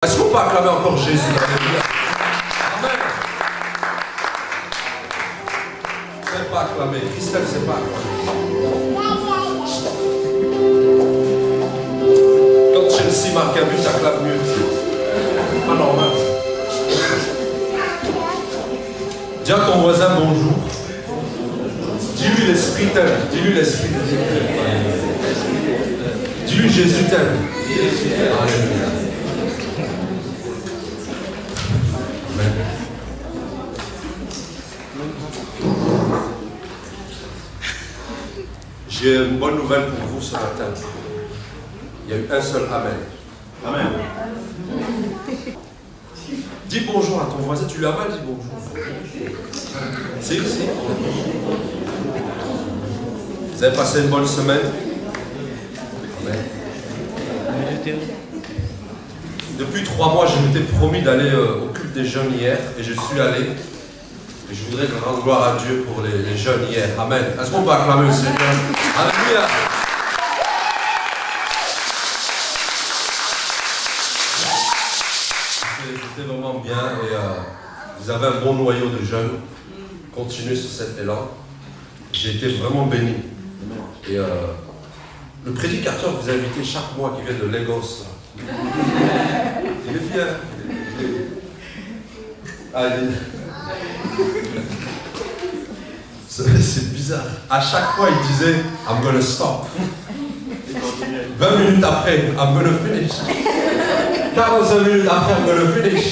Est-ce qu'on peut acclamer encore Jésus? Amen. C'est pas acclamé. Christelle, c'est pas acclamé. Quand Chelsea marque un but, j'acclame mieux. Pas normal. Dis à ton voisin bonjour. Dis-lui l'esprit t'aime. Dis-lui l'esprit t'aime. Dis-lui Jésus t'aime. Alléluia. Amen. J'ai une bonne nouvelle pour vous ce matin. Il y a eu un seul Amen. Amen. Dis bonjour à ton voisin, tu lui as mal dit bonjour. Si. Vous avez passé une bonne semaine? Amen. Depuis 3 mois, je m'étais promis d'aller au culte des jeunes hier et je suis allé. Et je voudrais rendre gloire à Dieu pour les jeunes hier. Amen. Est-ce qu'on peut acclamer le Seigneur? Alléluia. C'était vraiment bien et vous avez un bon noyau de jeunes. Continuez sur cet élan. J'ai été vraiment béni. Et le prédicateur vous a invité chaque mois qui vient de Lagos. Là. Il est bien. Allez. C'est bizarre. À chaque fois, il disait I'm gonna stop. 20 minutes après, I'm gonna finish. 45 minutes après, I'm gonna finish.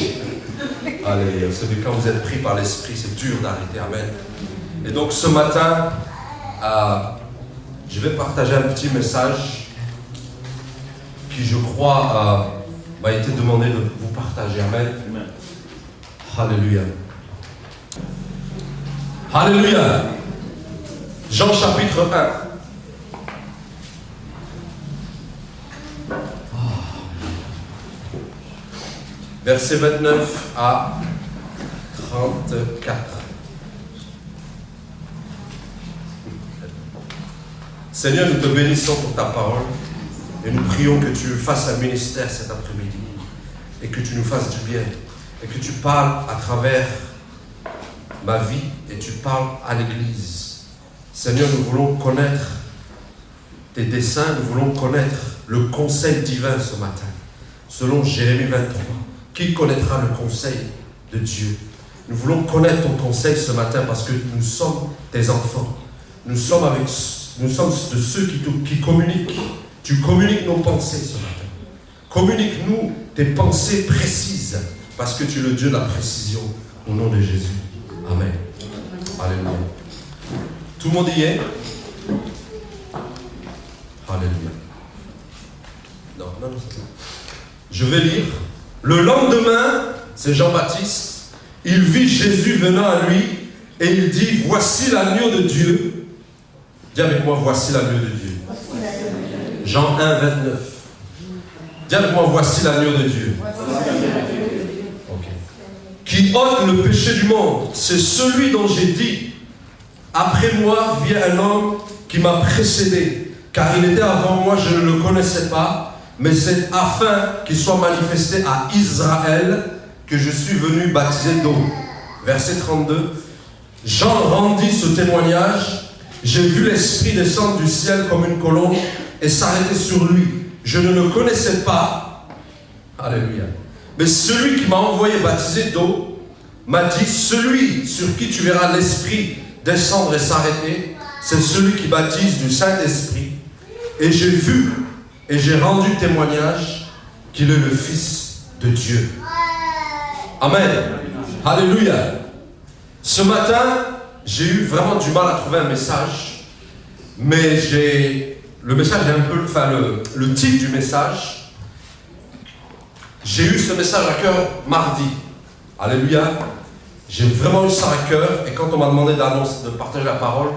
Allez, vous savez, quand vous êtes pris par l'esprit, c'est dur d'arrêter. Amen. Et donc ce matin, je vais partager un petit message qui, je crois, m'a été demandé de vous partager. Amen. Alléluia. Alléluia. Jean chapitre 1. Verset 29 à 34. Seigneur, nous te bénissons pour ta parole et nous prions que tu fasses un ministère cet après-midi et que tu nous fasses du bien et que tu parles à travers ma vie et tu parles à l'Église. Seigneur, nous voulons connaître tes desseins, nous voulons connaître le conseil divin ce matin. Selon Jérémie 23, qui connaîtra le conseil de Dieu? Nous voulons connaître ton conseil ce matin parce que nous sommes tes enfants. Nous sommes de ceux qui communiquent. Tu communiques nos pensées ce matin. Communique-nous tes pensées précises parce que tu es le Dieu de la précision. Au nom de Jésus. Amen. Alléluia. Tout le monde y est? Alléluia. Non. Je vais lire. Le lendemain, c'est Jean-Baptiste, il vit Jésus venant à lui et il dit, voici l'agneau de Dieu. Dis avec moi, voici l'agneau de Dieu. Jean 1, 29. Dis avec moi, voici l'agneau de Dieu. Okay. Qui ôte le péché du monde. C'est celui dont j'ai dit, après moi vient un homme qui m'a précédé, car il était avant moi, je ne le connaissais pas. Mais c'est afin qu'il soit manifesté à Israël que je suis venu baptiser d'eau. Verset 32. Jean rendit ce témoignage. J'ai vu l'Esprit descendre du ciel comme une colombe et s'arrêter sur lui. Je ne le connaissais pas. Alléluia. Mais celui qui m'a envoyé baptiser d'eau m'a dit, celui sur qui tu verras l'Esprit descendre et s'arrêter, c'est celui qui baptise du Saint-Esprit. Et j'ai vu et j'ai rendu témoignage qu'il est le Fils de Dieu. Amen. Alléluia. Ce matin, j'ai eu vraiment du mal à trouver un message, mais le message est un peu, le titre du message. J'ai eu ce message à cœur mardi. Alléluia. J'ai vraiment eu ça à cœur, et quand on m'a demandé de partager la parole,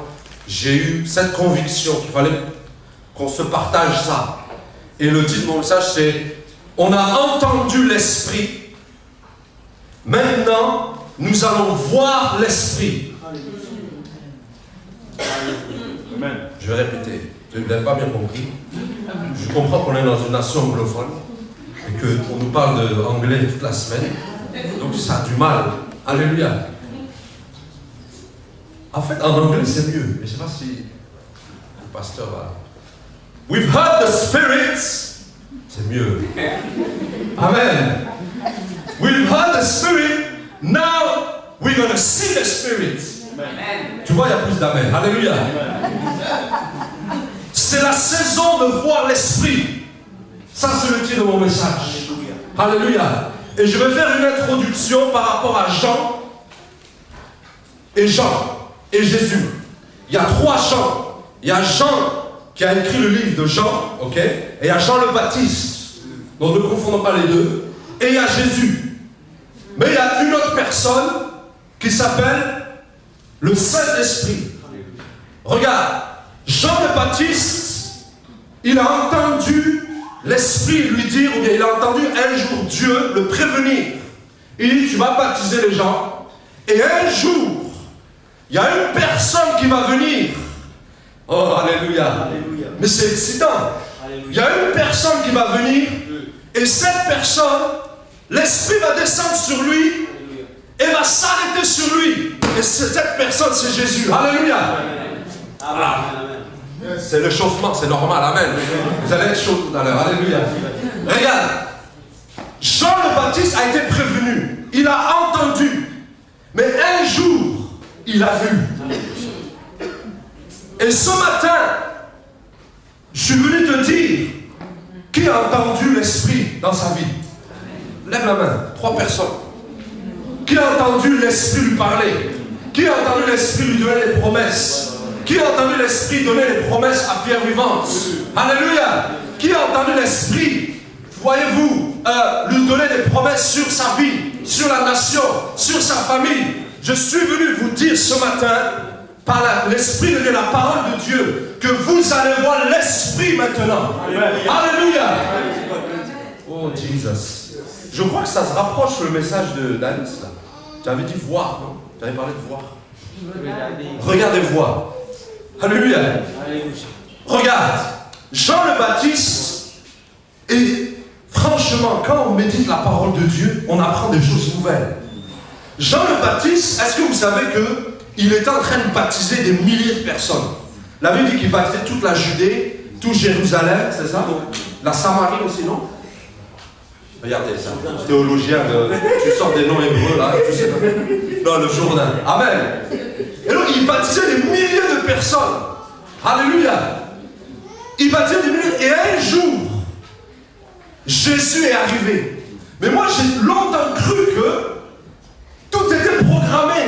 j'ai eu cette conviction qu'il fallait qu'on se partage ça. Et le titre de mon message, c'est « On a entendu l'Esprit, maintenant nous allons voir l'Esprit. » Amen. Je vais répéter, je n'ai pas bien compris. Je comprends qu'on est dans une nation anglophone. et qu'on nous parle d'anglais toute la semaine, donc ça a du mal. Alléluia. En fait, en anglais, c'est mieux. Je ne sais pas si le pasteur va... We've heard the spirits. C'est mieux. Amen. We've heard the spirit. Now we're going to see the spirit. Amen. Tu vois, il y a plus d'amen. Alléluia. C'est la saison de voir l'esprit. Ça, c'est le titre de mon message. Alléluia. Et je vais faire une introduction par rapport à Jean et Jésus. Il y a 3 Jean. Il y a Jean qui a écrit le livre de Jean, ok? Et il y a Jean le Baptiste. Donc ne confondons pas les deux. Et il y a Jésus. Mais il y a une autre personne qui s'appelle le Saint-Esprit. Regarde, Jean le Baptiste, il a entendu l'Esprit lui dire, ou bien il a entendu un jour Dieu le prévenir. Il dit, tu vas baptiser les gens, et un jour, il y a une personne qui va venir. Oh, alléluia. Alléluia. Mais c'est excitant. Alléluia. Il y a une personne qui va venir, et cette personne, l'Esprit va descendre sur lui, alléluia, et va s'arrêter sur lui. Et cette personne, c'est Jésus. Alléluia. Ah. C'est le chauffement, c'est normal. Amen. Vous allez être chaud tout à l'heure. Alléluia. Regarde. Jean le Baptiste a été prévenu. Il a entendu. Mais un jour, il a vu. Et ce matin, je suis venu te dire, qui a entendu l'Esprit dans sa vie? Lève la main. 3 personnes. Qui a entendu l'Esprit lui parler? Qui a entendu l'Esprit lui donner des promesses? Qui a entendu l'Esprit donner des promesses à pierre vivante? Alléluia. Qui a entendu l'Esprit, voyez-vous, lui donner des promesses sur sa vie, sur la nation, sur sa famille? Je suis venu vous dire ce matin, par l'Esprit de Dieu, la parole de Dieu, que vous allez voir l'Esprit maintenant. Alléluia. Oh, Jesus. Je crois que ça se rapproche le message d'Alice. Tu avais dit voir, non? Tu avais parlé de voir. Regardez voir. Alléluia. Regarde, Jean le Baptiste, et franchement, quand on médite la parole de Dieu, on apprend des choses nouvelles. Jean le Baptiste, est-ce que vous savez qu'il était en train de baptiser des milliers de personnes? La Bible dit qu'il baptisait toute la Judée, tout Jérusalem, c'est ça? La Samarie aussi, non? Regardez ça, théologien, tu sors des noms hébreux là, tu sais. Non, le Jourdain. Amen. Et donc il baptisait des milliers de personnes. Alléluia. Il baptisait des milliers. Et un jour, Jésus est arrivé. Mais moi j'ai longtemps cru que tout était programmé.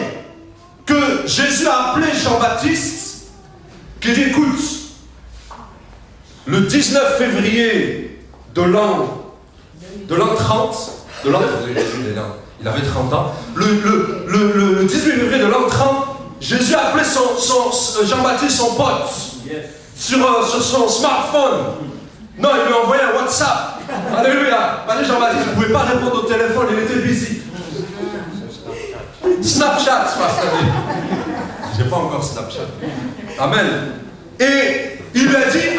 Que Jésus a appelé Jean-Baptiste, qui dit, écoute, le 19 février de l'an 30, il avait 30 ans, le 18 février de l'an 30, Jésus a appelé Jean-Baptiste, son pote, sur son smartphone. Non, il lui a envoyé un WhatsApp. Alléluia. Jean-Baptiste ne pouvait pas répondre au téléphone, il était busy. Snapchat, j'ai pas encore Snapchat. Amen. Et il lui a dit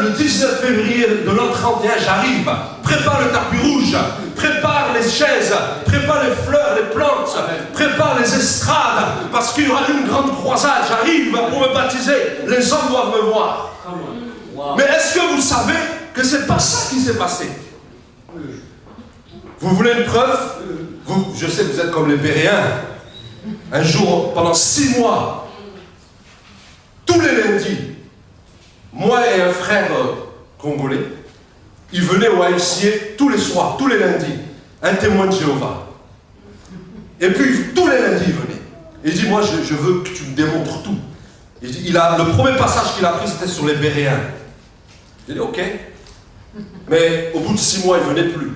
le 19 février de l'an 31, j'arrive. Prépare le tapis rouge, prépare les chaises, prépare les fleurs, les plantes, prépare les estrades, parce qu'il y aura une grande croisade. J'arrive pour me baptiser. Les hommes doivent me voir. Mais est-ce que vous savez que c'est pas ça qui s'est passé? Vous voulez une preuve? Je sais que vous êtes comme les Béréens. Un jour, pendant 6 mois, tous les lundis, moi et un frère congolais, il venait au AMCA tous les soirs, tous les lundis, un témoin de Jéhovah. Et puis, tous les lundis, il venait. Il dit, moi, je veux que tu me démontres tout. Le premier passage qu'il a pris, c'était sur les Béréens. Il dit, ok. Mais au bout de 6 mois, il ne venait plus.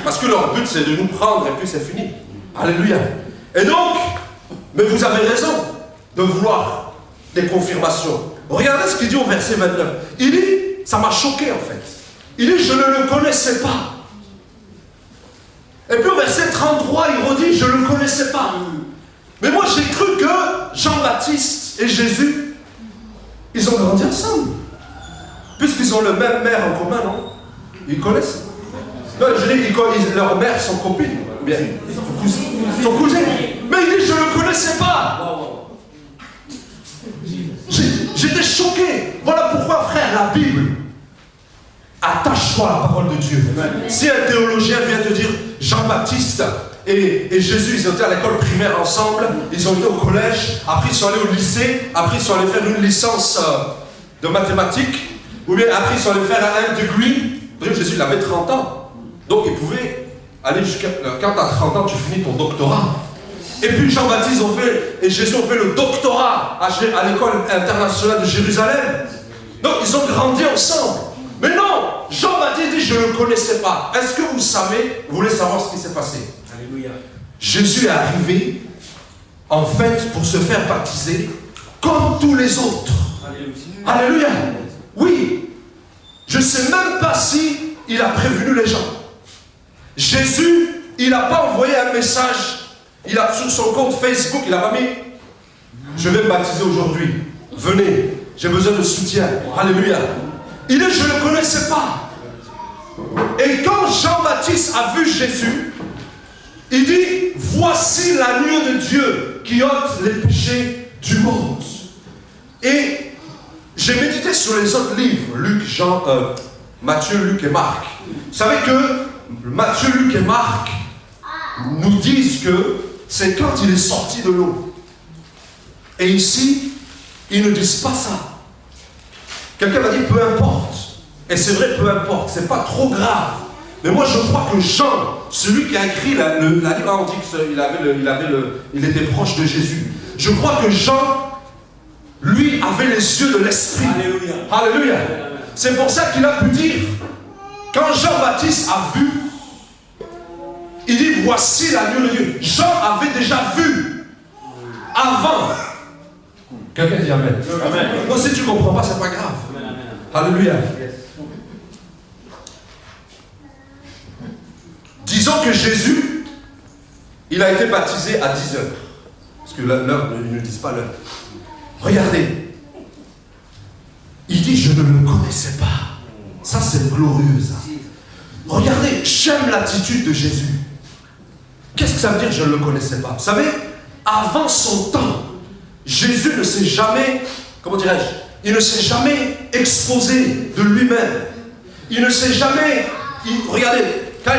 Parce que leur but, c'est de nous prendre et puis c'est fini. Alléluia. Et donc, mais vous avez raison de vouloir des confirmations. Regardez ce qu'il dit au verset 29. Il dit, ça m'a choqué en fait. Il dit, je ne le connaissais pas. Et puis au verset 33, il redit, je ne le connaissais pas. Mais moi j'ai cru que Jean-Baptiste et Jésus, ils ont grandi ensemble. Puisqu'ils ont le même mère en commun, non? Ils connaissent. Non, je dis, leurs mères sont copines. Ou bien, son cousin. Mais il dit, je ne le connaissais pas. J'étais choqué. Voilà pourquoi, frère, la Bible, attache-toi à la parole de Dieu. Si un théologien vient te dire, Jean-Baptiste et Jésus, ils étaient à l'école primaire ensemble, ils ont été au collège, après ils sont allés au lycée, après ils sont allés faire une licence de mathématiques, ou bien après ils sont allés faire un degree. Jésus, il avait 30 ans. Donc il pouvait aller jusqu'à... Quand tu as 30 ans, tu finis ton doctorat. Et puis Jean-Baptiste et Jésus ont fait le doctorat à l'école internationale de Jérusalem. Donc ils ont grandi ensemble. Mais non, Jean-Baptiste dit, je ne le connaissais pas. Est-ce que vous savez, vous voulez savoir ce qui s'est passé? Alléluia. Jésus est arrivé, en fait, pour se faire baptiser comme tous les autres. Alléluia. Alléluia. Oui. Je ne sais même pas si il a prévenu les gens. Jésus, il n'a pas envoyé un message. Il a sur son compte Facebook, il n'a pas mis « Je vais me baptiser aujourd'hui. Venez, j'ai besoin de soutien. » Alléluia. Il dit « Je ne le connaissais pas. » Et quand Jean-Baptiste a vu Jésus, il dit « Voici l'agneau de Dieu qui ôte les péchés du monde. » Et j'ai médité sur les autres livres, Matthieu, Luc et Marc. Vous savez que Matthieu, Luc et Marc nous disent que c'est quand il est sorti de l'eau. Et ici, ils ne disent pas ça. Quelqu'un m'a dit peu importe. Et c'est vrai, peu importe, c'est pas trop grave. Mais moi je crois que Jean, celui qui a écrit la Bible, on dit qu'il était proche de Jésus. Je crois que Jean, lui, avait les yeux de l'esprit. Alléluia. Alléluia. C'est pour ça qu'il a pu dire, quand Jean-Baptiste a vu, il dit, voici l'agneau de Dieu. Jean avait déjà vu avant. Quelqu'un dit Amen. Amen. Moi, si tu ne comprends pas, ce n'est pas grave. Amen. Alléluia. Disons que Jésus, il a été baptisé à 10 heures. Parce que l'heure, ils ne disent pas l'heure. Regardez. Il dit, je ne le connaissais pas. Ça, c'est glorieux, ça. Regardez, j'aime l'attitude de Jésus. Qu'est-ce que ça veut dire, je ne le connaissais pas? Vous savez, avant son temps, Jésus ne s'est jamais, comment dirais-je, il ne s'est jamais exposé de lui-même. Il ne s'est jamais, regardez, quand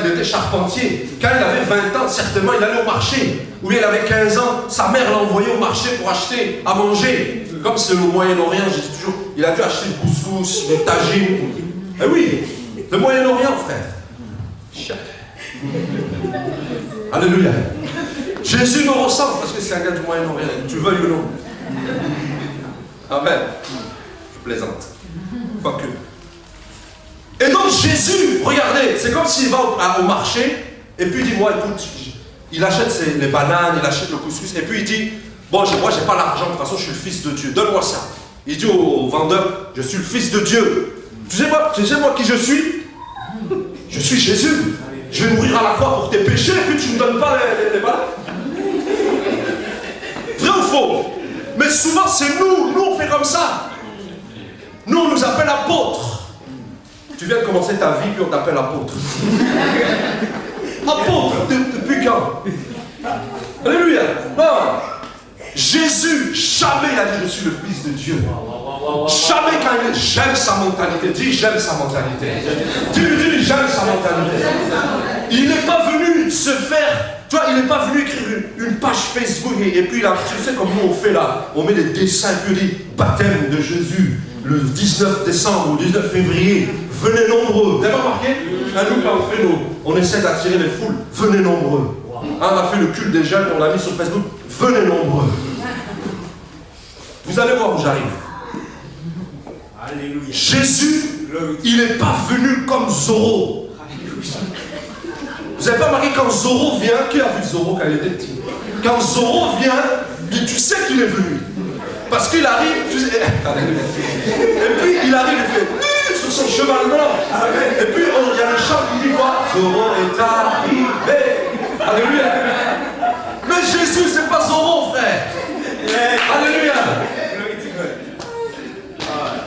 il était charpentier, quand il avait 20 ans, certainement il allait au marché. Ou bien il avait 15 ans, sa mère l'a envoyé au marché pour acheter à manger. Comme c'est le Moyen-Orient, je dis toujours, il a dû acheter du couscous, des tagines. Eh oui, le Moyen-Orient, frère. Alléluia. Jésus me ressemble parce que c'est un gars du Moyen-Orient. Tu veux ou non? Amen. Je plaisante. Quoique. Et donc Jésus, regardez, c'est comme s'il va au marché et puis il dit, moi écoute, il achète les bananes, il achète le couscous et puis il dit, bon, moi j'ai pas l'argent, de toute façon je suis le fils de Dieu, donne-moi ça. Il dit au vendeur, je suis le fils de Dieu. Tu sais moi qui je suis? Je suis Jésus. Je vais mourir à la croix pour tes péchés et puis tu ne me donnes pas les bananes. Vrai ou faux? Mais souvent c'est nous on fait comme ça. Nous on nous appelle apôtres. Tu viens de commencer ta vie puis on t'appelle apôtre. Apôtre, depuis quand? Alléluia. Non. Jésus, jamais il a dit je suis le fils de Dieu. Jamais quand il dit j'aime sa mentalité. Dis j'aime sa mentalité. Dis j'aime sa mentalité. Il n'est pas venu se faire, tu vois, il n'est pas venu écrire une page Facebook et puis là, tu sais comme nous on fait là, on met des dessins puis on dit baptême de Jésus le 19 décembre ou 19 février. Venez nombreux. Vous avez remarqué? Nous quand on fait on essaie d'attirer les foules. Venez nombreux. On a fait le culte des jeunes, on l'a mis sur Facebook. Venez nombreux. Vous allez voir où j'arrive. Alléluia. Jésus, il n'est pas venu comme Zorro. Vous n'avez pas remarqué quand Zorro vient, qui a vu Zorro quand il était petit? Quand Zorro vient, tu sais qu'il est venu. Parce qu'il arrive, tu sais, et puis il arrive, il fait sur son cheval blanc. Et puis il y a le chant qui dit quoi? Zorro est arrivé. Alléluia. Mais Jésus, c'est pas Zorro, frère. Alléluia.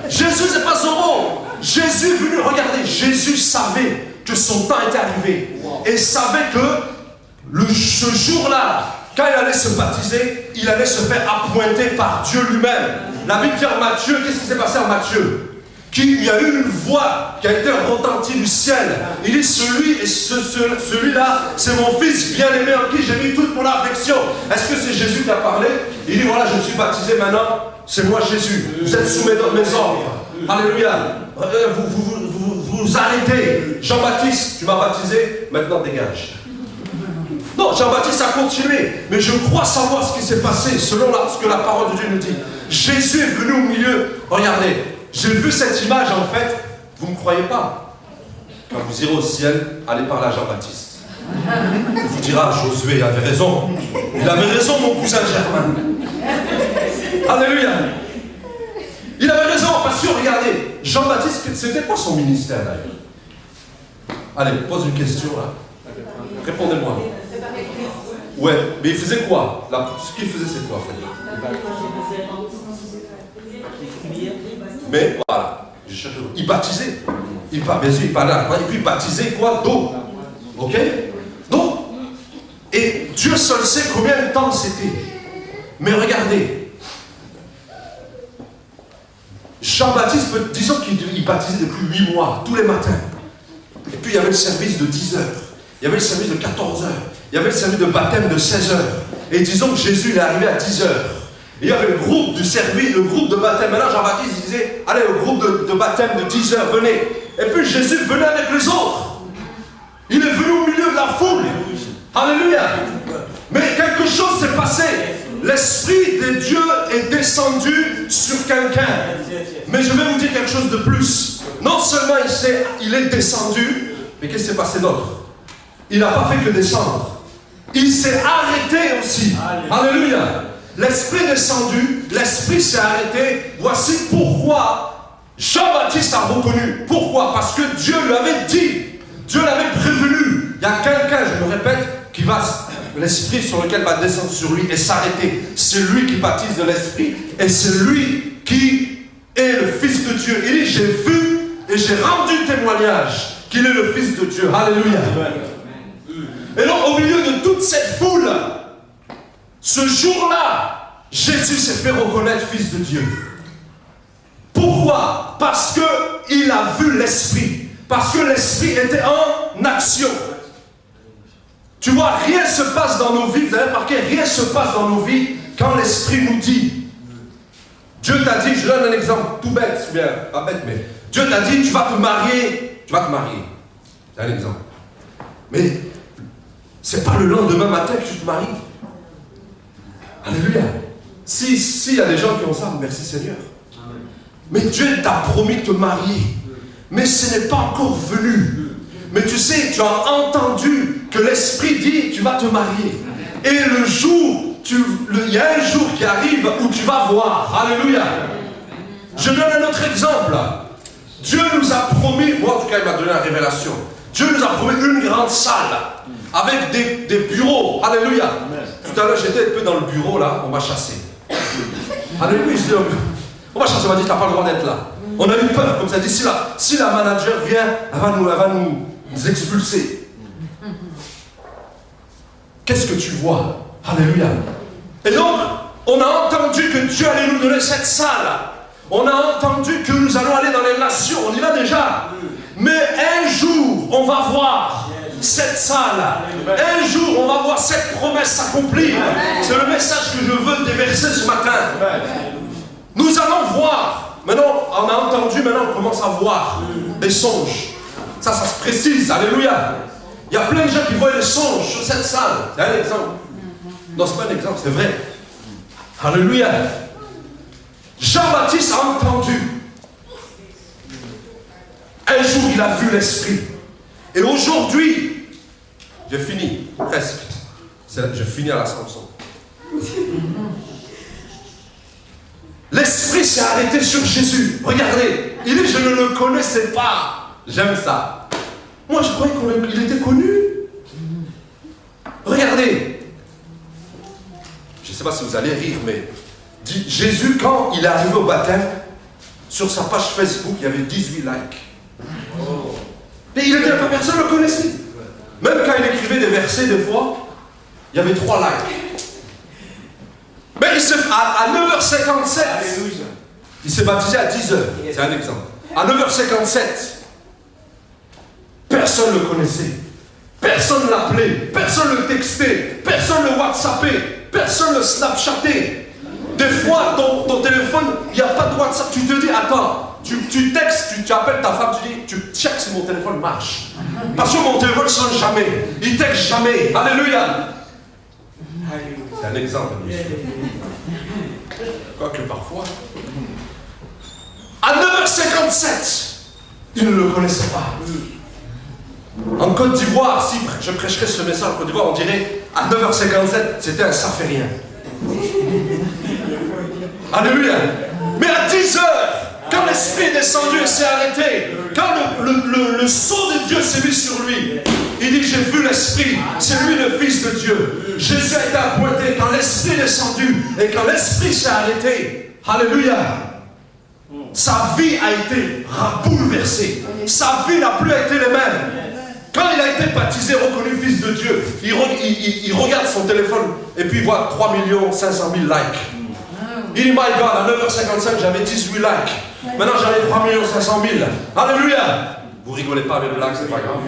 Jésus, c'est pas Zorro. Jésus est venu, regardez, Jésus savait que son temps était arrivé. Et savait que ce jour-là, quand il allait se baptiser, il allait se faire appointer par Dieu lui-même. La Bible dit en Matthieu, qu'est-ce qui s'est passé en Matthieu? Il y a eu une voix qui a été retentie du ciel. Il dit, celui-là, c'est mon fils bien-aimé en qui j'ai mis toute mon affection. Est-ce que c'est Jésus qui a parlé? Il dit, voilà, je me suis baptisé maintenant, c'est moi Jésus. Vous êtes sous mes ordres. Alléluia. Vous arrêtez. Jean-Baptiste, tu m'as baptisé, maintenant dégage. Non, Jean-Baptiste a continué. Mais je crois savoir ce qui s'est passé selon ce que la parole de Dieu nous dit. Jésus est venu au milieu. Regardez, j'ai vu cette image en fait. Vous ne me croyez pas? Quand vous irez au ciel, allez parler à Jean-Baptiste. Il vous dira, Josué avait raison. Il avait raison, mon cousin Germain. Alléluia. Il avait raison, parce que regardez, Jean-Baptiste, c'était quoi son ministère d'ailleurs? Allez, pose une question là. Répondez-moi. Ouais, mais il faisait quoi? Ce qu'il faisait, c'est quoi en fait? Mais voilà, il baptisait. Il parlait, et puis il baptisait quoi? D'eau. Ok? Donc, et Dieu seul sait combien de temps c'était. Mais regardez, Jean-Baptiste, disons qu'il baptisait depuis 8 mois, tous les matins. Et puis il y avait le service de 10 heures. Il y avait le service de 14 heures. Il y avait le service de baptême de 16 heures. Et disons que Jésus il est arrivé à 10 heures. Et il y avait le groupe du service, le groupe de baptême. Maintenant Jean-Baptiste il disait, allez au groupe de baptême de 10 heures, venez. Et puis Jésus venait avec les autres. Il est venu au milieu de la foule. Alléluia. Mais quelque chose s'est passé. L'Esprit de Dieu est descendu sur quelqu'un. Mais je vais vous dire quelque chose de plus. Non seulement il est descendu, mais qu'est-ce qui s'est passé d'autre? Il n'a pas fait que descendre. Il s'est arrêté aussi. Alléluia. L'Esprit est descendu, l'Esprit s'est arrêté. Voici pourquoi Jean-Baptiste a reconnu. Pourquoi? Parce que Dieu lui avait dit, Dieu l'avait prévenu. Il y a quelqu'un, je me répète, qui va, l'Esprit sur lequel va descendre sur lui et s'arrêter. C'est lui qui baptise de l'Esprit et c'est lui qui est le Fils de Dieu. Il dit, j'ai vu et j'ai rendu témoignage qu'il est le Fils de Dieu. Alléluia. Et donc, au milieu de toute cette foule, ce jour-là, Jésus s'est fait reconnaître Fils de Dieu. Pourquoi? Parce qu'il a vu l'Esprit. Parce que l'Esprit était en action. Tu vois, rien ne se passe dans nos vies, vous avez remarqué, rien ne se passe dans nos vies quand l'Esprit nous dit. Dieu t'a dit, je donne un exemple tout bête, bien, pas bête, mais Dieu t'a dit, tu vas te marier. Tu vas te marier. C'est un exemple. Mais c'est pas le lendemain matin que tu te maries. Alléluia. Si y a des gens qui ont ça, merci Seigneur. Mais Dieu t'a promis de te marier. Mais ce n'est pas encore venu. Mais tu sais, tu as entendu que l'Esprit dit, tu vas te marier. Et le jour, il y a un jour qui arrive où tu vas voir. Alléluia. Je donne un autre exemple. Dieu nous a promis, moi en tout cas il m'a donné la révélation. Dieu nous a promis une grande salle avec des bureaux. Alléluia. Tout à l'heure j'étais un peu dans le bureau là, on m'a chassé. Alléluia. On m'a chassé, on m'a dit tu n'as pas le droit d'être là. On a eu peur, comme ça dit, si la manager vient, elle va nous expulser. Qu'est-ce que tu vois? Alléluia. Et donc, on a entendu que Dieu allait nous donner cette salle. On a entendu que nous allons aller dans les nations. On y va déjà. Mais un jour, on va voir cette salle. Un jour, on va voir cette promesse s'accomplir. C'est le message que je veux déverser ce matin. Nous allons voir. Maintenant, on a entendu, maintenant on commence à voir des songes. Ça se précise, alléluia. Il y a plein de gens qui voient des songes sur cette salle. C'est un exemple. Non, ce n'est pas un exemple, c'est vrai. Alléluia. Jean-Baptiste a entendu. Un jour, il a vu l'Esprit. Et aujourd'hui, j'ai fini, presque. Je finis à la Samson. L'Esprit s'est arrêté sur Jésus. Regardez, il dit, je ne le connaissais pas. J'aime ça. Moi, je croyais qu'il était connu. Regardez. Je ne sais pas si vous allez rire, mais Jésus, quand il est arrivé au baptême, sur sa page Facebook, il y avait 18 likes. Et personne ne le connaissait. Même quand il écrivait des versets, des fois, il y avait 3 likes. Mais à 9h57, il s'est baptisé à 10h. C'est un exemple. À 9h57, personne ne le connaissait. Personne ne l'appelait. Personne ne le textait. Personne ne le whatsappait. Personne ne le snapchattait. Des fois, ton téléphone, il n'y a pas de WhatsApp. Tu te dis, attends, tu textes, tu appelles ta femme, tu checkes si mon téléphone marche. Parce que mon téléphone ne sonne jamais. Il texte jamais. Alléluia. C'est un exemple, monsieur. Quoique parfois. À 9h57, il ne le connaissait pas. En Côte d'Ivoire, si je prêcherais ce message en Côte d'Ivoire, on dirait à 9h57, c'était un saférien. Alléluia. Mais à 10h, quand l'Esprit est descendu et s'est arrêté, quand le sceau de Dieu s'est mis sur lui, il dit, j'ai vu l'Esprit, c'est lui le Fils de Dieu. Jésus a été appointé quand l'Esprit est descendu et quand l'Esprit s'est arrêté. Alléluia. Sa vie a été bouleversée. Sa vie n'a plus été la même. Quand il a été baptisé, reconnu Fils de Dieu, il regarde son téléphone et puis il voit 3 500 000 likes. Il dit, my God, à 9h55, j'avais 18 likes. Maintenant, j'en ai 3 500 000. Alléluia. Vous rigolez pas avec les blagues, c'est pas grave.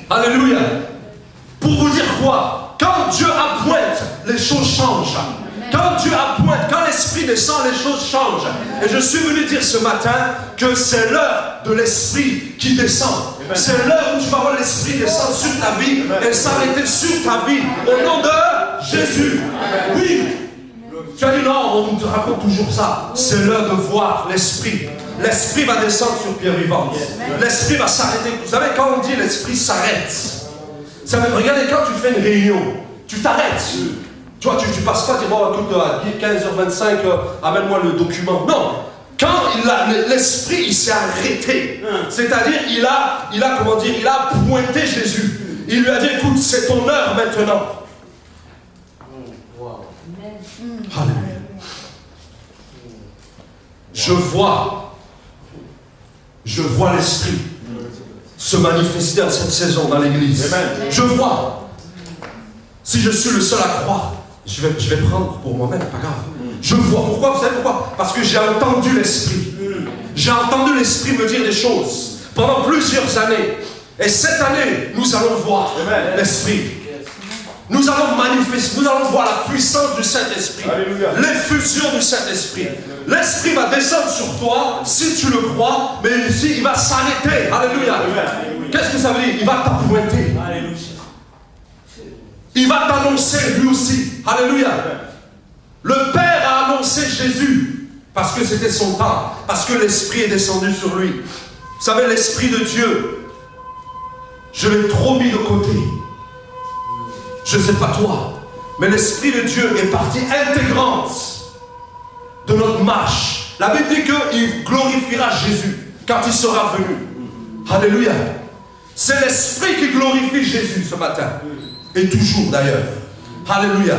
Alléluia. Pour vous dire quoi? Quand Dieu appointe, les choses changent. Quand Dieu appointe, quand l'Esprit descend, les choses changent. Et je suis venu dire ce matin que c'est l'heure de l'Esprit qui descend. C'est l'heure où tu vas voir l'Esprit descendre sur ta vie et s'arrêter sur ta vie. Au nom de Jésus. Oui. Tu as dit non, on te raconte toujours ça. C'est l'heure de voir l'Esprit. L'Esprit va descendre sur Pierre Vivante. L'Esprit va s'arrêter. Vous savez, quand on dit l'Esprit s'arrête, ça veut dire, regardez, quand tu fais une réunion, tu t'arrêtes. Tu vois, tu passes pas, tu dis, bon, écoute, à 15h25, amène-moi le document. Non. Quand l'Esprit, il s'est arrêté. C'est-à-dire, il a, comment dire, il a pointé Jésus. Il lui a dit, écoute, c'est ton heure maintenant. Alléluia. Je vois l'Esprit se manifester en cette saison dans l'église. Je vois. Si je suis le seul à croire, je vais prendre pour moi-même, pas grave. Je vois. Pourquoi? Vous savez pourquoi? Parce que j'ai entendu l'Esprit. J'ai entendu l'Esprit me dire des choses pendant plusieurs années. Et cette année, nous allons voir l'Esprit. Nous allons manifester, nous allons voir la puissance du Saint-Esprit, l'effusion du Saint-Esprit. L'Esprit va descendre sur toi si tu le crois, mais ici il va s'arrêter. Alléluia. Qu'est-ce que ça veut dire? Il va t'appointer. Il va t'annoncer lui aussi. Alléluia. Le Père a annoncé Jésus parce que c'était son temps, parce que l'Esprit est descendu sur lui. Vous savez, l'Esprit de Dieu, je l'ai trop mis de côté. Je ne sais pas toi, mais l'Esprit de Dieu est partie intégrante de notre marche. La Bible dit qu'il glorifiera Jésus quand il sera venu. Alléluia. C'est l'Esprit qui glorifie Jésus ce matin. Et toujours d'ailleurs. Alléluia.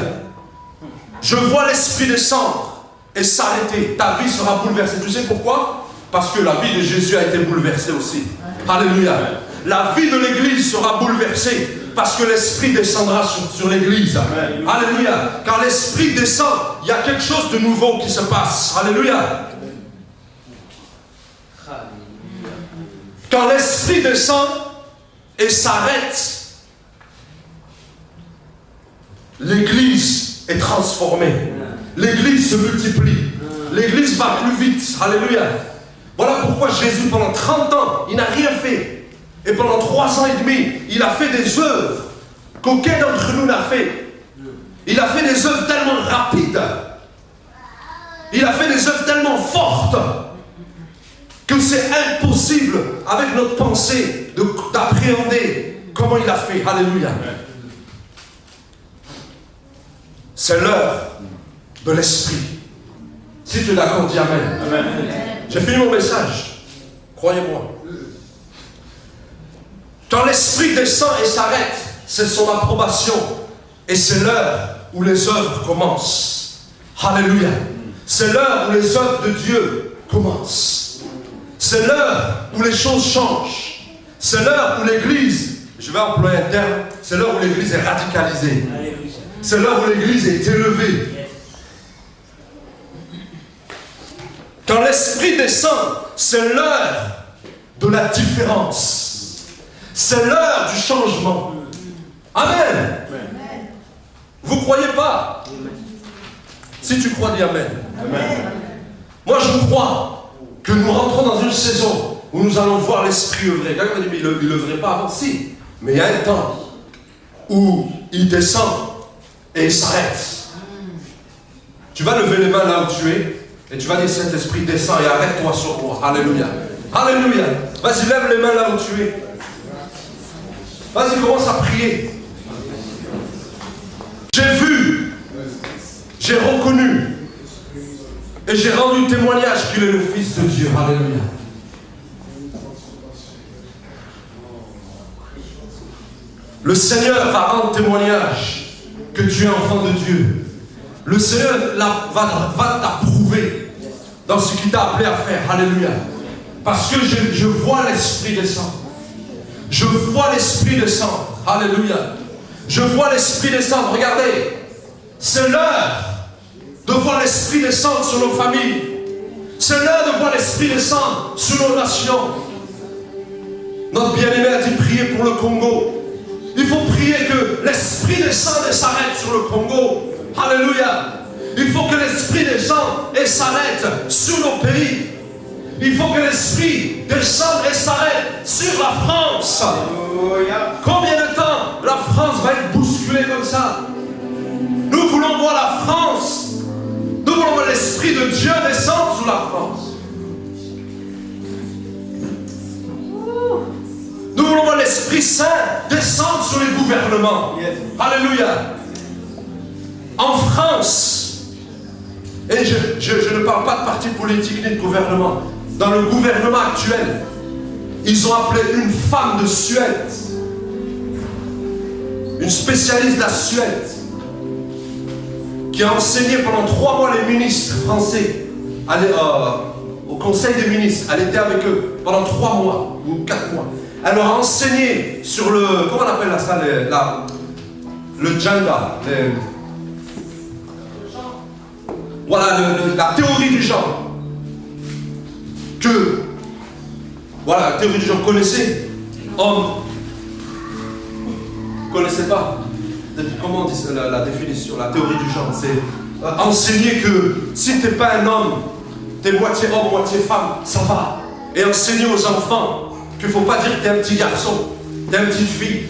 Je vois l'Esprit descendre et s'arrêter. Ta vie sera bouleversée. Tu sais pourquoi? Parce que la vie de Jésus a été bouleversée aussi. Alléluia. La vie de l'Église sera bouleversée. Parce que l'Esprit descendra sur l'Église. Alléluia. Quand l'Esprit descend, il y a quelque chose de nouveau qui se passe. Alléluia. Quand l'Esprit descend et s'arrête, l'Église est transformée. L'Église se multiplie. L'Église va plus vite. Alléluia. Voilà pourquoi Jésus, pendant 30 ans, il n'a rien fait. Et pendant 3 ans et demi, il a fait des œuvres qu'aucun d'entre nous n'a fait. Il a fait des œuvres tellement rapides. Il a fait des œuvres tellement fortes que c'est impossible avec notre pensée d'appréhender comment il a fait. Alléluia. C'est l'heure de l'Esprit. Si tu es d'accord, dis Amen. Amen. J'ai fini mon message. Croyez-moi. Quand l'Esprit descend et s'arrête, c'est son approbation. Et c'est l'heure où les œuvres commencent. Alléluia. C'est l'heure où les œuvres de Dieu commencent. C'est l'heure où les choses changent. C'est l'heure où l'Église, je vais employer un terme, c'est l'heure où l'Église est radicalisée. C'est l'heure où l'Église est élevée. Quand l'Esprit descend, c'est l'heure de la différence. C'est l'heure du changement. Amen. Vous croyez pas? Si tu crois, dis Amen. Amen. Moi, je crois que nous rentrons dans une saison où nous allons voir l'Esprit œuvrer. Quelqu'un m'a dit, mais il n'œuvrait pas avant. Si. Mais il y a un temps où il descend et il s'arrête. Tu vas lever les mains là où tu es et tu vas dire, Saint-Esprit, descends et arrête-toi sur moi. Alléluia. Alléluia. Vas-y, lève les mains là où tu es. Vas-y, commence à prier. J'ai vu, j'ai reconnu et j'ai rendu témoignage qu'il est le Fils de Dieu. Alléluia. Le Seigneur va rendre témoignage que tu es enfant de Dieu. Le Seigneur va t'approuver dans ce qu'il t'a appelé à faire. Alléluia. Parce que je vois l'Esprit descendre. Je vois l'Esprit descendre. Alléluia. Je vois l'Esprit descendre. Regardez. C'est l'heure de voir l'Esprit descendre sur nos familles. C'est l'heure de voir l'Esprit descendre sur nos nations. Notre bien-aimé a dit prier pour le Congo. Il faut prier que l'Esprit descende et s'arrête sur le Congo. Alléluia. Il faut que l'Esprit descende et s'arrête sur nos pays. Il faut que l'Esprit descende et s'arrête sur la France. Alléluia. Combien de temps la France va être bousculée comme ça? Nous voulons voir la France. Nous voulons voir l'Esprit de Dieu descendre sur la France. Nous voulons voir l'Esprit Saint descendre sur les gouvernements. Yes. Alléluia. En France, et je ne parle pas de parti politique ni de gouvernement, dans le gouvernement actuel, ils ont appelé une femme de Suède, une spécialiste de la Suède, qui a enseigné pendant 3 mois les ministres français au Conseil des ministres. Elle était avec eux pendant 3 mois ou 4 mois. Elle leur a enseigné sur le, comment on appelle ça, le gender, voilà, la théorie du genre. Voilà, la théorie du genre, connaissez? Homme. Vous connaissez pas? Comment on dit la définition, la théorie du genre? C'est enseigner que si tu n'es pas un homme, tu es moitié homme, moitié femme, ça va. Et enseigner aux enfants qu'il ne faut pas dire que tu es un petit garçon, tu es une petite fille.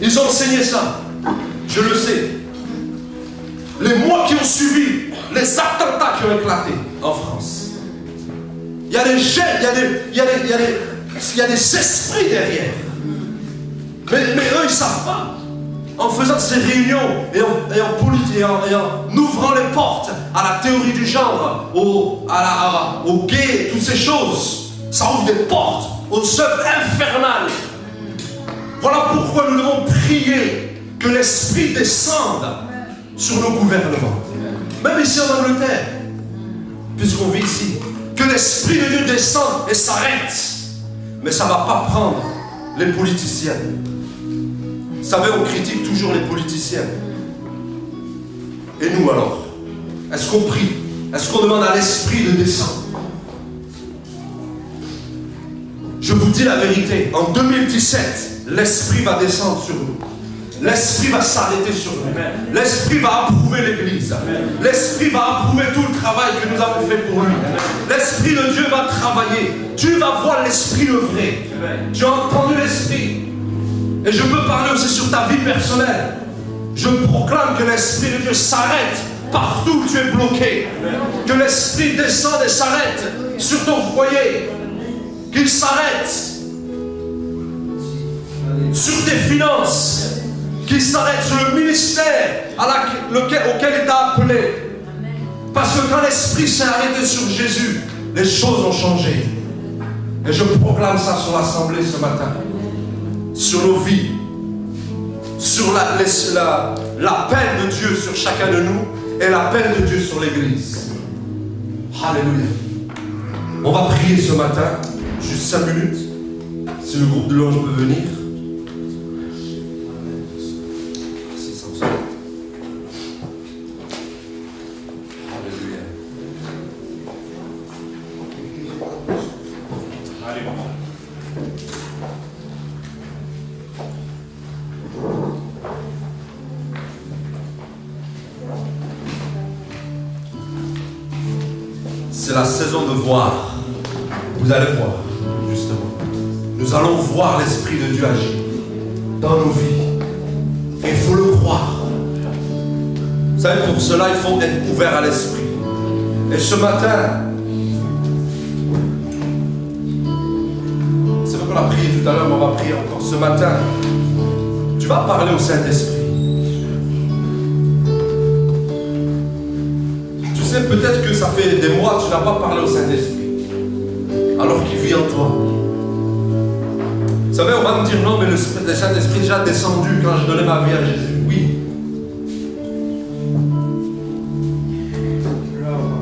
Ils ont enseigné ça. Je le sais. Les mois qui ont suivi, les attentats qui ont éclaté en France. Il y a des gènes, il y a des esprits derrière. Mais eux, ils ne savent pas. En faisant ces réunions et en ouvrant les portes à la théorie du genre, aux gays, toutes ces choses, ça ouvre des portes aux œuvres infernales. Voilà pourquoi nous devons prier que l'Esprit descende sur nos gouvernements. Même ici en Angleterre, puisqu'on vit ici, que l'Esprit de Dieu descende et s'arrête. Mais ça ne va pas prendre les politiciens. Vous savez, on critique toujours les politiciens. Et nous alors? Est-ce qu'on prie? Est-ce qu'on demande à l'Esprit de descendre? Je vous dis la vérité, en 2017, l'Esprit va descendre sur nous. L'Esprit va s'arrêter sur nous. L'Esprit va approuver l'Église. L'Esprit va approuver tout le travail que nous avons fait pour lui. L'Esprit de Dieu va travailler. Tu vas voir l'Esprit œuvrer. Tu as entendu l'Esprit. Et je peux parler aussi sur ta vie personnelle. Je proclame que l'Esprit de Dieu s'arrête partout où tu es bloqué. Que l'Esprit descende et s'arrête sur ton foyer. Qu'il s'arrête sur tes finances. Qu'il s'arrête sur le ministère auquel il t'a appelé. Parce que quand l'Esprit s'est arrêté sur Jésus, les choses ont changé. Et je proclame ça sur l'Assemblée ce matin. Sur nos vies. Sur l'appel de Dieu sur chacun de nous. Et l'appel de Dieu sur l'Église. Alléluia. On va prier ce matin. Juste 5 minutes. Si le groupe de louange peut venir. Merci Samson. Alléluia. C'est la saison de voir. Vous allez voir, justement. Nous allons voir l'Esprit de Dieu agir dans nos vies. Et il faut le croire. Vous savez, pour cela, il faut être ouvert à l'Esprit. Et ce matin, c'est vrai qu'on a prié tout à l'heure, mais on va prier encore ce matin. Tu vas parler au Saint-Esprit. Tu sais, peut-être que ça fait des mois que tu n'as pas parlé au Saint-Esprit, alors qu'il vit en toi. Vous savez, on va me dire non, mais le Saint-Esprit est déjà descendu quand je donnais ma vie à Jésus. Oui.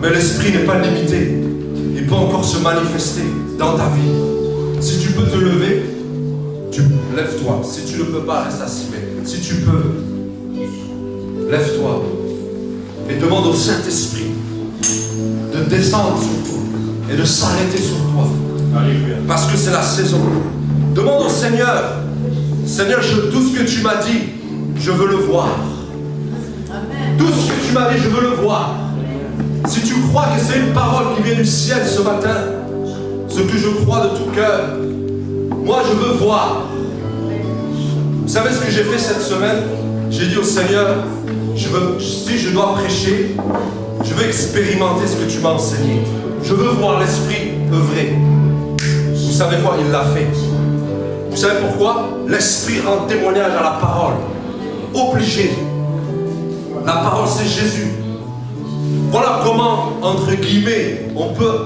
Mais l'Esprit n'est pas limité. Il peut encore se manifester dans ta vie. Si tu peux te lever, lève-toi. Si tu ne peux pas, reste assis. Mais si tu peux, lève-toi. Et demande au Saint-Esprit de descendre sur toi et de s'arrêter sur toi. Alléluia. Parce que c'est la saison. Demande au Seigneur, Seigneur, tout ce que tu m'as dit, je veux le voir. Amen. Tout ce que tu m'as dit, je veux le voir. Si tu crois que c'est une parole qui vient du ciel ce matin, ce que je crois de tout cœur, moi je veux voir. Vous savez ce que j'ai fait cette semaine? J'ai dit au Seigneur, si je dois prêcher, je veux expérimenter ce que tu m'as enseigné. Je veux voir l'Esprit œuvrer. Vous savez quoi? Il l'a fait. Vous savez pourquoi? L'Esprit rend témoignage à la parole. Obligé. La parole, c'est Jésus. Voilà comment, entre guillemets, on peut,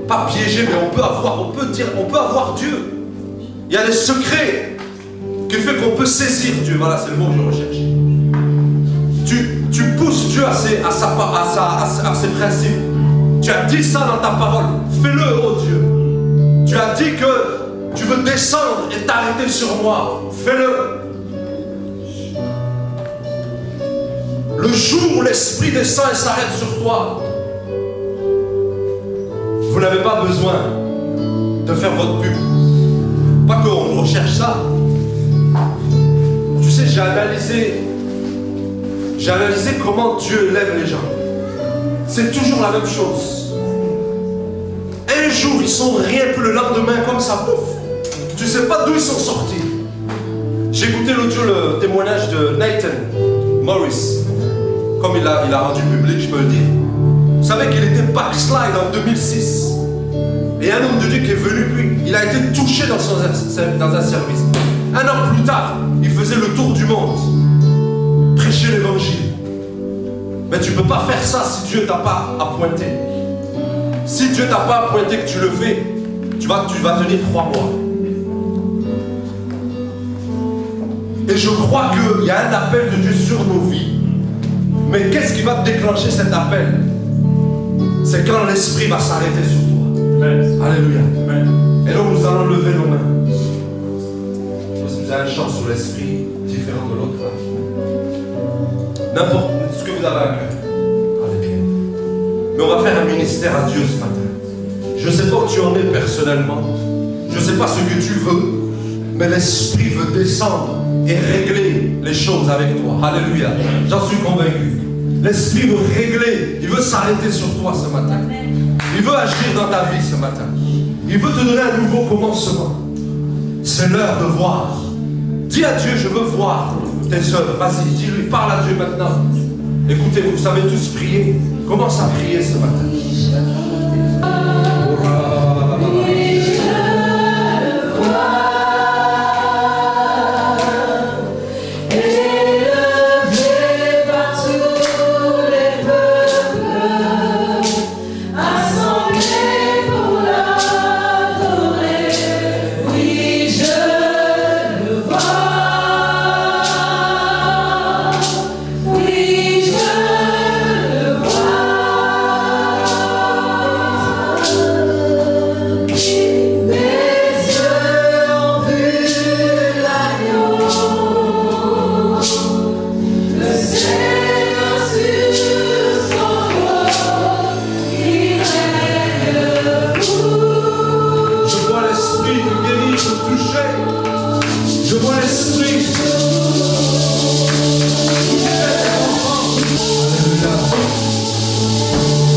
pas piéger, mais on peut avoir Dieu. Il y a des secrets qui font qu'on peut saisir Dieu. Voilà, c'est le mot que je recherche. Tu pousses Dieu à ses principes. Tu as dit ça dans ta parole. Fais-le, oh Dieu. Tu as dit que tu veux descendre et t'arrêter sur moi. Fais-le. Le jour où l'Esprit descend et s'arrête sur toi, vous n'avez pas besoin de faire votre pub. Pas qu'on recherche ça. Tu sais, j'ai analysé comment Dieu lève les gens. C'est toujours la même chose. Un jour, ils sont rien, puis le lendemain, comme ça, pouf. Tu ne sais pas d'où ils sont sortis. J'ai écouté le témoignage de Nathan Morris. Comme il a rendu public, je peux le dire. Vous savez qu'il était backslide en 2006. Et un homme de Dieu qui est venu, puis il a été touché dans un service. Un an plus tard, il faisait le tour du monde. Prêcher l'évangile. Mais tu ne peux pas faire ça si Dieu ne t'a pas appointé. Si Dieu ne t'a pas appointé que tu le fais, tu vas tenir 3 mois. Et je crois qu'il y a un appel de Dieu sur nos vies. Mais qu'est-ce qui va déclencher cet appel? C'est quand l'Esprit va s'arrêter sur toi. Amen. Alléluia. Amen. Et donc nous allons lever nos mains. Vous avez un chant sur l'Esprit différent de l'autre. N'importe ce que vous avez à cœur. Alléluia. Mais on va faire un ministère à Dieu ce matin. Je ne sais pas où tu en es personnellement. Je ne sais pas ce que tu veux. Mais l'Esprit veut descendre et régler les choses avec toi. Alléluia. J'en suis convaincu. L'Esprit veut régler. Il veut s'arrêter sur toi ce matin. Il veut agir dans ta vie ce matin. Il veut te donner un nouveau commencement. C'est l'heure de voir. Dis à Dieu, je veux voir tes œuvres. Vas-y, dis-lui, parle à Dieu maintenant. Écoutez, vous savez tous prier. Commence à prier ce matin.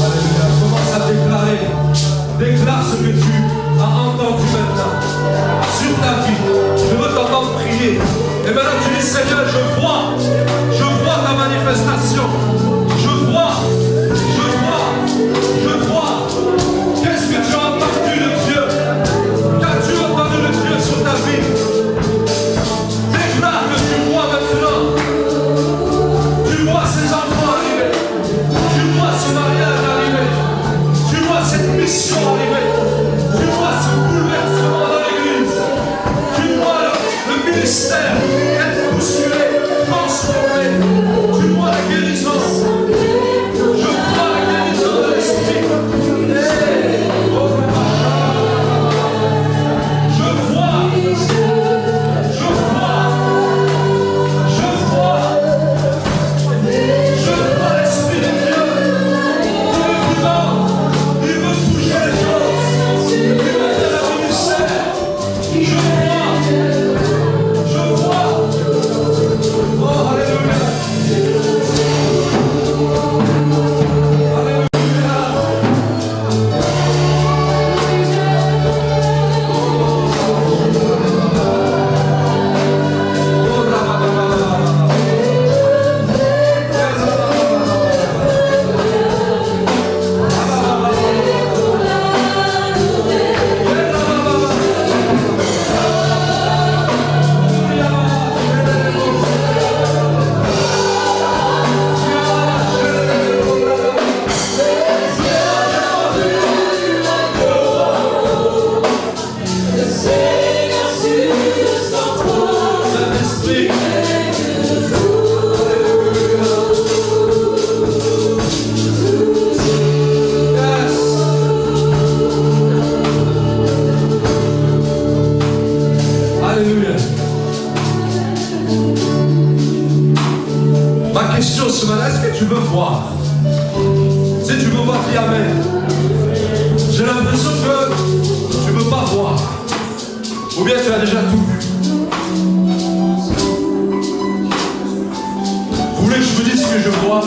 Alléluia. Commence à déclarer. Déclare ce que tu as entendu maintenant sur ta vie. Je veux t'entendre prier. Et maintenant tu dis, Seigneur, je vois ta manifestation. Je vois. Qu'est-ce que tu as entendu de Dieu? Qu'as-tu entendu de Dieu sur ta vie? Déclare que tu vois maintenant. Tu vois ces enfants arriver. Tu vois ce mariage arriver. Tu vois cette mission arriver. Tu vois ce bouleversement dans l'église. Tu vois le ministère être bousculé, transformé. Tu vois la guérison. Je vois la guérison de l'esprit. Ce matin, est-ce que tu veux voir? Si tu veux voir, dis Amen. J'ai l'impression que tu ne veux pas voir. Ou bien tu as déjà tout vu. Vous voulez que je vous dise ce que je vois?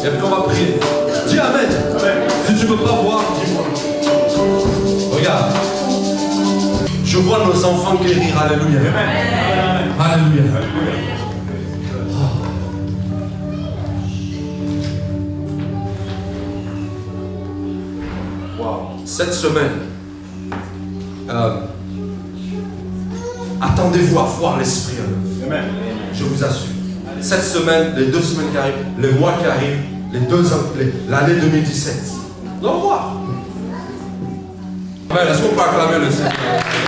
Et après on va prier. Dis Amen. Si tu ne veux pas voir, dis-moi. Regarde. Je vois nos enfants guérir. Alléluia. Alléluia. Cette semaine, attendez-vous à voir l'Esprit en eux. Je vous assure. Cette semaine, les 2 semaines qui arrivent, les mois qui arrivent, l'année 2017. On va voir. Est-ce qu'on peut acclamer le Seigneur?